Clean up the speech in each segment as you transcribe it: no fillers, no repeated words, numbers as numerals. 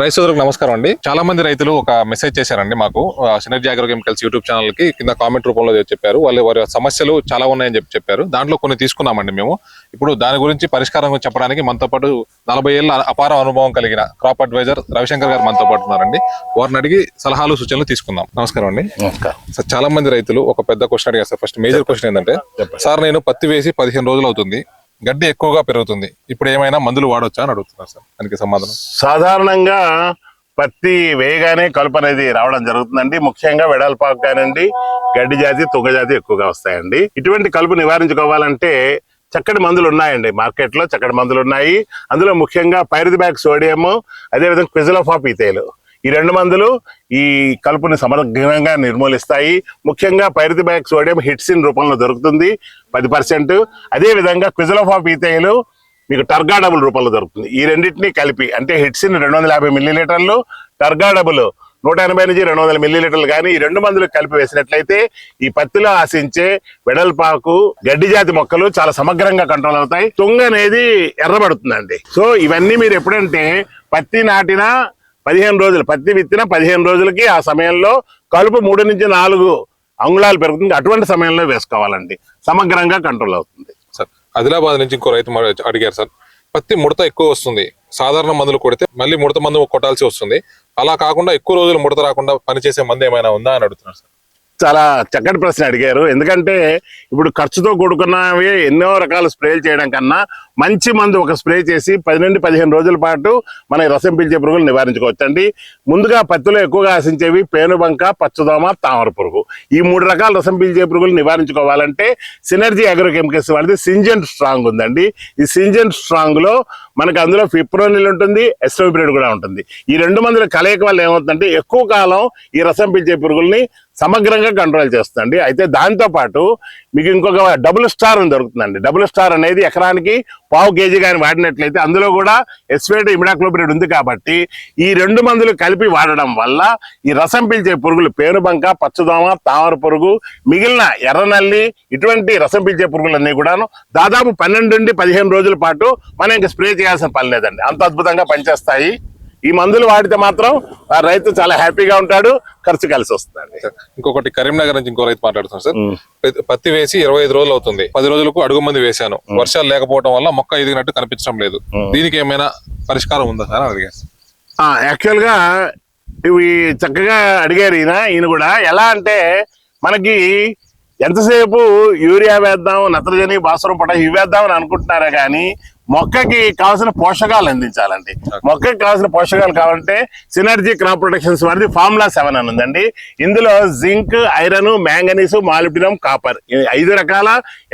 రైతు సోదరులకు నమస్కారం అండి. చాలా మంది రైతులు ఒక మెసేజ్ చేశారండి మాకు synergy agro chemicals YouTube channel కి కింద కామెంట్ రూపంలో చెప్పారు. వారి సమస్యలు చాలా ఉన్నాయని చెప్పారు. దాంట్లో కొన్ని తీసుకున్నామండి మేము. ఇప్పుడు దాని గురించి పరిష్కారం చెప్పడానికి మనతో పాటు 40 ఏళ్ల అపార అనుభవం కలిగిన క్రాప్ అడ్వైజర్ రవిశంకర్ గారు మనతో పాటు ఉన్నారండి. వారిని అడిగి సలహాలు సూచనలు తీసుకుందాం. నమస్కారం అండి. సార్, చాలా మంది రైతులు ఒక పెద్ద క్వశ్చన్ అడిగారు సార్. ఫస్ట్ మేజర్ క్వశ్చన్ ఏంటంటే, సార్ నేను పత్తి వేసి 15 రోజులు అవుతుంది, గడ్డి ఎక్కువగా పెరుగుతుంది, ఇప్పుడు ఏమైనా మందులు వాడొచ్చా అని అడుగుతున్నారు సార్. దానికి సమాధానం. సాధారణంగా పత్తి వేయగానే కలుపు అనేది రావడం జరుగుతుందండి. ముఖ్యంగా వెడల్పాకు కానివ్వండి, గడ్డి జాతి, తుంగ జాతి ఎక్కువగా వస్తాయండి. ఇటువంటి కలుపు నివారించుకోవాలంటే చక్కటి మందులు ఉన్నాయండి. మార్కెట్ లో చక్కటి మందులు ఉన్నాయి. అందులో ముఖ్యంగా పైరిథిబాక్ సోడియం, అదేవిధంగా క్విజలోఫాప్ ఈథైల్, ఈ రెండు మందులు ఈ కలుపుని సమగ్రంగా నిర్మూలిస్తాయి. ముఖ్యంగా పైరిథిబాక్ సోడియం హిట్సిన్ రూపంలో దొరుకుతుంది 10%. అదేవిధంగా క్విజలోఫాప్ ఈథైల్ మీకు టర్గాడబుల్ రూపంలో దొరుకుతుంది. ఈ రెండింటినీ కలిపి అంటే హిట్సిన్ 250 మిల్లీలీటర్లు, టర్గాడబుల్ 180 నుంచి 200 మిల్లీలీటర్లు కానీ ఈ రెండు మందులు కలిపి వేసినట్లయితే ఈ పత్తిలో ఆశించే వెడల్పాకు, గడ్డి జాతి మొక్కలు చాలా సమగ్రంగా కంట్రోల్ అవుతాయి. తుంగ అనేది ఎర్రబడుతుందండి. సో ఇవన్నీ మీరు ఎప్పుడంటే పత్తి నాటిన 15 రోజులు, పత్తి విత్తిన 15 రోజులకి ఆ సమయంలో కలుపు 3 నుంచి 4 అంగుళాలు పెరుగుతుంది. అటువంటి సమయంలో వేసుకోవాలండి. సమగ్రంగా కంట్రోల్ అవుతుంది. సార్, ఆదిలాబాద్ నుంచి ఇంకో రైతు అడిగారు సార్, పత్తి ముడత ఎక్కువ వస్తుంది, సాధారణ మందులు కొడితే మళ్ళీ ముడత మందు కొట్టాల్సి వస్తుంది, అలా కాకుండా ఎక్కువ రోజులు ముడత రాకుండా పనిచేసే మందు ఏమైనా ఉందా అని అడుగుతున్నారు సార్. చాలా చక్కటి ప్రశ్న అడిగారు. ఎందుకంటే ఇప్పుడు ఖర్చుతో కూడుకున్నవి ఎన్నో రకాల స్ప్రేలు చేయడం కన్నా మంచి మందు ఒక స్ప్రే చేసి 10 నుండి 15 రోజుల పాటు మన రసం పీల్చే పురుగులు నివారించుకోవచ్చండి. ముందుగా పత్తిలో ఎక్కువగా ఆశించేవి పేనుబంక, పచ్చదోమ, తామర పురుగు. ఈ 3 రకాల రసం పీల్చే పురుగులు నివారించుకోవాలంటే సినర్జీ అగ్రో కెమికల్స్ వాళ్ళది సింజెంట్ స్ట్రాంగ్ ఉందండి. ఈ సింజెంట్ స్ట్రాంగ్ లో మనకు అందులో ఫిప్రోనిల్ ఉంటుంది, ఎస్టోమిప్రిడ్ కూడా ఉంటుంది. ఈ రెండు మందుల కలయిక వల్ల ఏమవుతుందంటే ఎక్కువ కాలం ఈ రసం పీల్చే పురుగుల్ని సమగ్రంగా కంట్రోల్ చేస్తుందండి. అయితే దాంతో పాటు మీకు ఇంకొక డబుల్ స్టార్ అని దొరుకుతుందండి. డబుల్ స్టార్ అనేది ఎకరానికి 1/4 kg కానీ వాడినట్లయితే అందులో కూడా ఎస్వేట్, ఇమిడాక్లోపిరిడ్ ఉంది. కాబట్టి ఈ రెండు మందులు కలిపి వాడడం వల్ల ఈ రసం పీల్చే పురుగులు పేనుబంక, పచ్చదోమ, తామర పురుగు, మిగిలిన ఎర్రనల్లి ఇటువంటి రసం పీల్చే పురుగులన్నీ కూడాను దాదాపు 12 నుండి 15 రోజుల పాటు మనం ఇంకా స్ప్రే చేయాల్సిన పని లేదండి. అంత అద్భుతంగా పనిచేస్తాయి. ఈ మందులు వాడితే మాత్రం ఆ రైతు చాలా హ్యాపీగా ఉంటాడు, ఖర్చు కలిసి వస్తుందండి. ఇంకొకటి కరీంనగర్ నుంచి ఇంకో రైతు మాట్లాడుతున్నాం సార్. పత్తి వేసి 25 రోజులు అవుతుంది, 10 రోజులకు అడుగు మంది వేశాను, వర్షాలు లేకపోవడం వల్ల మొక్క ఎదిగినట్టు కనిపించడం లేదు, దీనికి ఏమైనా పరిష్కారం ఉందా సార్ అడిగారు. యాక్చువల్ గా ఇవి చక్కగా అడిగారు ఈయన కూడా. ఎలా అంటే మనకి ఎంతసేపు యూరియా వేద్దాం, నత్రజని, భాస్వరం, పొటాష్ ఇవి వేద్దాం అని అనుకుంటున్నారా కానీ మొక్కకి కావాల్సిన పోషకాలు అందించాలండి. మొక్కకి కావాల్సిన పోషకాలు కావాలంటే సినర్జీ క్రాప్ ప్రొటెక్షన్స్ వారిది ఫార్ములా 7 అని ఉందండి. ఇందులో zinc, iron, manganese, molybdenum, copper 5 రకాల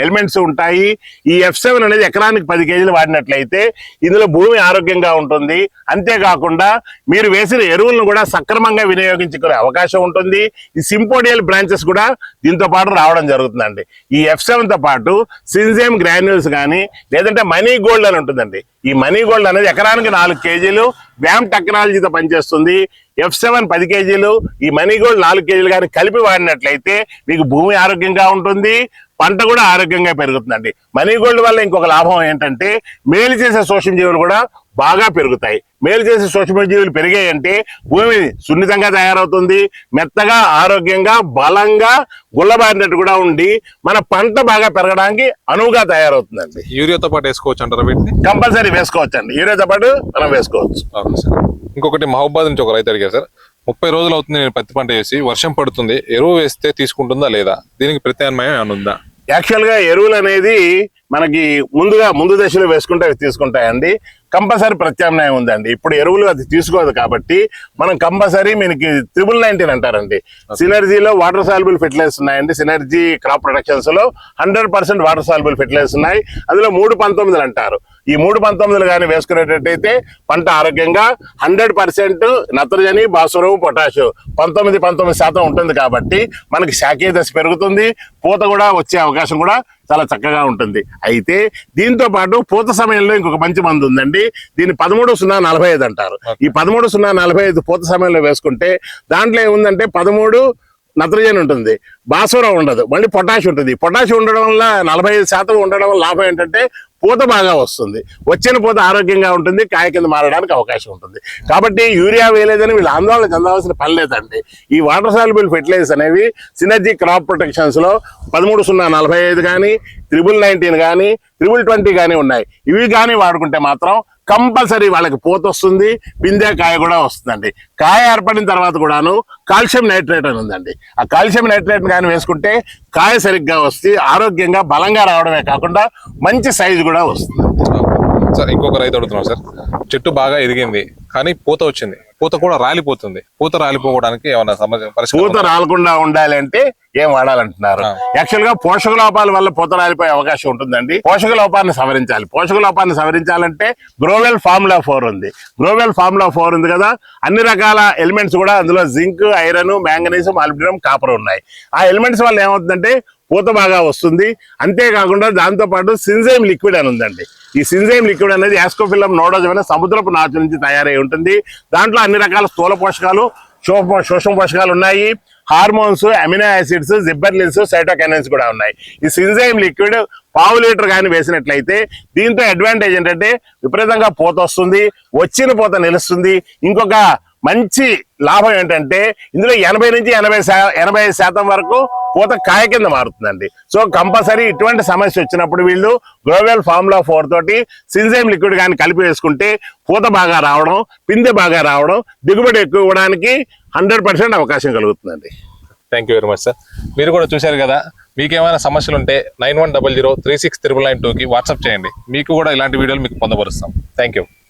ఎలిమెంట్స్ ఉంటాయి. ఈ F7 అనేది ఎకరానికి 10 kg వాడినట్లయితే ఇందులో భూమి ఆరోగ్యంగా ఉంటుంది. అంతేకాకుండా మీరు వేసిన ఎరువులను కూడా సక్రమంగా వినియోగించుకునే అవకాశం ఉంటుంది. ఈ సింపోడియల్ బ్రాంచెస్ కూడా దీంతో పాటు రావడం జరుగుతుందండి. ఈ F7 తో పాటు సింజేమ్ గ్రాన్యూల్స్ కానీ లేదంటే మనీ గోల్డ్ అని ఉంటుందండి. ఈ మనీ గోల్డ్ అనేది ఎకరానికి 4 kg వ్యామ్ టెక్నాలజీతో పనిచేస్తుంది. F7 10 kg, ఈ మనీ గోల్డ్ 4 kg కానీ కలిపి వాడినట్లయితే మీకు భూమి ఆరోగ్యంగా ఉంటుంది, పంట కూడా ఆరోగ్యంగా పెరుగుతుందండి. మనీ గోల్డ్ వల్ల ఇంకొక లాభం ఏంటంటే మేలు చేసే సూక్ష్మజీవులు కూడా బాగా పెరుగుతాయి. మేలు చేసే సూక్ష్మజీవులు పెరిగాయంటే భూమి సున్నితంగా తయారవుతుంది, మెత్తగా, ఆరోగ్యంగా, బలంగా, గుల్లబారినట్టు కూడా ఉండి మన పంట బాగా పెరగడానికి అనువుగా తయారవుతుందండి. యూరియాతో పాటు వేసుకోవచ్చు అంటారా వీటిని? కంపల్సరీ వేసుకోవచ్చు అండి. యూరియాతో పాటు మనం వేసుకోవచ్చు. ఇంకొకటి మహబూబాద్ నుంచి ఒక రైతు అడిగారు సార్, 30 రోజులు అవుతుంది నేను పత్తి పంట వేసి, వర్షం పడుతుంది, ఎరువు వేస్తే తీసుకుంటుందా లేదా, దీనికి ప్రత్యామ్నాయం ఏమైనా ఉందా? యాక్చువల్ గా ఎరువులు అనేది మనకి ముందు దశలో వేసుకుంటే అవి తీసుకుంటాయండి. కంపల్సరీ ప్రత్యామ్నాయం ఉందండి. ఇప్పుడు ఎరువులు అది తీసుకోదు కాబట్టి మనం కంపల్సరీ మనకి 1919 అంటారండి. సినర్జీలో వాటర్ సాల్యుబుల్ ఫెర్టిలైజర్స్ ఉన్నాయండి. సినర్జీ క్రాప్ ప్రొటెక్షన్స్ లో 100% వాటర్ సాల్యుబుల్ ఫెర్టిలైజర్స్ ఉన్నాయి. అందులో 319 అంటారు. ఈ 319 కానీ వేసుకునేటట్టయితే పంట ఆరోగ్యంగా 100% నత్రజని, భాస్వరం, పొటాష్ 19% ఉంటుంది. కాబట్టి మనకి శాఖీయ దశ పెరుగుతుంది, పూత కూడా వచ్చే అవకాశం కూడా చాలా చక్కగా ఉంటుంది. అయితే దీంతో పాటు పూత సమయంలో ఇంకొక మంచి మందు ఉందండి. దీన్ని 13-0-45 అంటారు. ఈ 13-0-45 పూత సమయంలో వేసుకుంటే దాంట్లో ఏముందంటే 13 నత్రజని ఉంటుంది, భాస్వరం ఉండదు, మళ్ళీ పొటాష్ ఉంటుంది. పొటాష్ ఉండడం వల్ల 45% ఉండడం వల్ల లాభం ఏంటంటే పూత బాగా వస్తుంది. వచ్చిన పూత ఆరోగ్యంగా ఉంటుంది, కాయ కింద మారడానికి అవకాశం ఉంటుంది. కాబట్టి యూరియా వేయలేదని వీళ్ళు ఆందోళన చెందాల్సిన పని లేదండి. ఈ వాటర్ సాల్యుబుల్ ఫెర్టిలైజర్స్ అనేవి సినర్జీ క్రాప్ ప్రొటెక్షన్స్ లో 13-0-45 కానీ, 1919 కానీ, 2020 కానీ ఉన్నాయి. ఇవి కానీ వాడుకుంటే మాత్రం కంపల్సరీ వాళ్ళకి పూత వస్తుంది, పిందె కాయ కూడా వస్తుందండి. కాయ ఏర్పడిన తర్వాత కూడాను కాల్షియం నైట్రేట్ అని ఉందండి. ఆ కాల్షియం నైట్రేట్ కానీ వేసుకుంటే కాయ సరిగ్గా వస్తే ఆరోగ్యంగా బలంగా రావడమే కాకుండా మంచి సైజు కూడా వస్తుంది. సార్ ఇంకొక రైతు అడుగుతున్నాం సార్, చెట్టు బాగా ఎదిగింది కానీ పూత వచ్చింది, పూత కూడా రాలిపోతుంది. పూత రాలిపోవడానికి ఏమైనా పరిస్థితి? పూత రాలకుండా ఉండాలి అంటే ఏం వాడాలంటున్నారు? యాక్చువల్ గా పోషక లోపాల వల్ల పూత రాలిపోయే అవకాశం ఉంటుందండి. పోషక లోపాన్ని సవరించాలి. పోషక లోపాన్ని సవరించాలంటే గ్రోవెల్ ఫార్ములా 4 ఉంది. గ్రోవెల్ ఫార్ములా 4 ఉంది కదా, అన్ని రకాల ఎలిమెంట్స్ కూడా అందులో zinc, iron, manganese, molybdenum, copper ఉన్నాయి. ఆ ఎలిమెంట్స్ వల్ల ఏమవుతుందంటే పూత బాగా వస్తుంది. అంతేకాకుండా దాంతో పాటు సింజైమ్ లిక్విడ్ అని ఉందండి. ఈ సింజైమ్ లిక్విడ్ అనేది యాస్కోఫిలం నోడోజం అనే సముద్రపు నాచు నుంచి తయారై ఉంటుంది. దాంట్లో అన్ని రకాల స్థూల పోషకాలు, సూక్ష్మ పోషకాలు ఉన్నాయి. హార్మోన్స్, అమినో యాసిడ్స్, జిబ్బర్లిన్స్, సైటోకైనిన్స్ కూడా ఉన్నాయి. ఈ సింజైమ్ లిక్విడ్ 1/2 లీటర్ కానీ వేసినట్లయితే దీంతో అడ్వాంటేజ్ ఏంటంటే విపరీతంగా పూత వస్తుంది, వచ్చిన పూత నిలుస్తుంది. ఇంకొక మంచి లాభం ఏంటంటే ఇందులో 80-85% వరకు పూత కాయ కింద మారుతుందండి. సో కంపల్సరీ ఇటువంటి సమస్య వచ్చినప్పుడు వీళ్ళు గ్రోవెల్ ఫార్ములా 4 తోటి సింజైమ్ లిక్విడ్ కానీ కలిపి వేసుకుంటే పూత బాగా రావడం, పిందె బాగా రావడం, దిగుబడి ఎక్కువ ఇవ్వడానికి 100% అవకాశం కలుగుతుందండి. Thank you very much sir. మీరు కూడా చూశారు కదా, మీకు ఏమైనా సమస్యలు ఉంటే 9100369992కి వాట్సాప్ చేయండి. మీకు కూడా ఇలాంటి వీడియోలు మీకు పొందపరుస్తాం. Thank you.